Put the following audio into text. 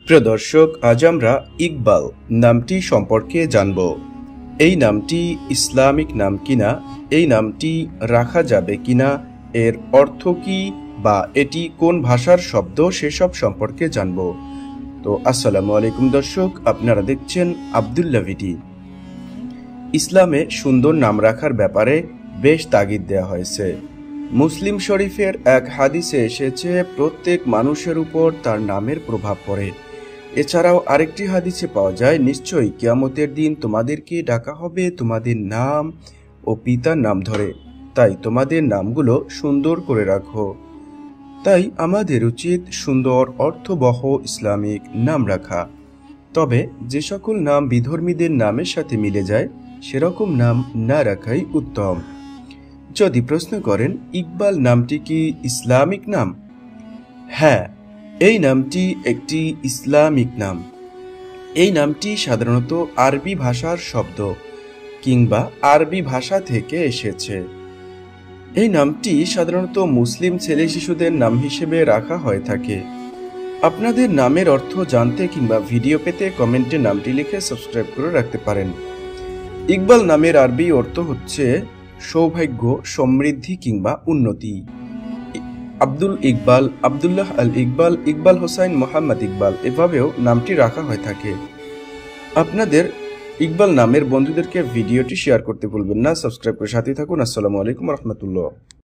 প্রিয় দর্শক, আজ আমরা ইকবাল নামটি সম্পর্কে জানব। এই নামটি ইসলামিক নাম কিনা, এই নামটি রাখা যাবে কিনা, এর অর্থ কি বা এটি কোন ভাষার শব্দ সেসব সম্পর্কে জানব। তো আসসালামু আলাইকুম দর্শক, আপনারা দেখছেন আব্দুল্লাহ ভিডি। ইসলামে সুন্দর নাম রাখার ব্যাপারে বেশ তাগিদ দেওয়া হয়েছে। মুসলিম শরীফের এক হাদিসে এসেছে, প্রত্যেক মানুষের উপর তার নামের প্রভাব পড়ে। এছাড়াও আরেকটি হাদিসে পাওয়া যায়, নিশ্চয়ই কিয়ামতের দিন তোমাদেরকে ডাকা হবে তোমাদের নাম ও পিতার নাম ধরে, তাই তোমাদের নামগুলো সুন্দর করে রাখো। তাই আমাদের উচিত সুন্দর অর্থবহ ইসলামিক নাম রাখা। তবে যে সকল নাম বিধর্মীদের নামের সাথে মিলে যায় সেরকম নাম না রাখাই উত্তম। যদি প্রশ্ন করেন ইকবাল নামটি কি ইসলামিক নাম? হ্যাঁ, এই নামটি একটি ইসলামিক নাম। এই নামটি সাধারণত আরবি ভাষার শব্দ কিংবা আরবি ভাষা থেকে এসেছে। এই নামটি সাধারণত মুসলিম ছেলে শিশুদের নাম হিসেবে রাখা হয়ে থাকে। আপনাদের নামের অর্থ জানতে কিংবা ভিডিও পেতে কমেন্টে নামটি লিখে সাবস্ক্রাইব করে রাখতে পারেন। ইকবাল নামের আরবি অর্থ হচ্ছে সৌভাগ্য, সমৃদ্ধি কিংবা উন্নতি। আব্দুল ইকবাল, আব্দুল্লাহ আল ইকবাল, ইকবাল হোসাইন, মোহাম্মদ ইকবাল এভাবেও নামটি রাখা হয়ে থাকে। আপনাদের ইকবাল নামের বন্ধুদেরকে ভিডিওটি শেয়ার করতে ভুলবেন না। সাবস্ক্রাইব করে সাথে থাকুন। আসসালামু আলাইকুম রহমতুল্লাহ।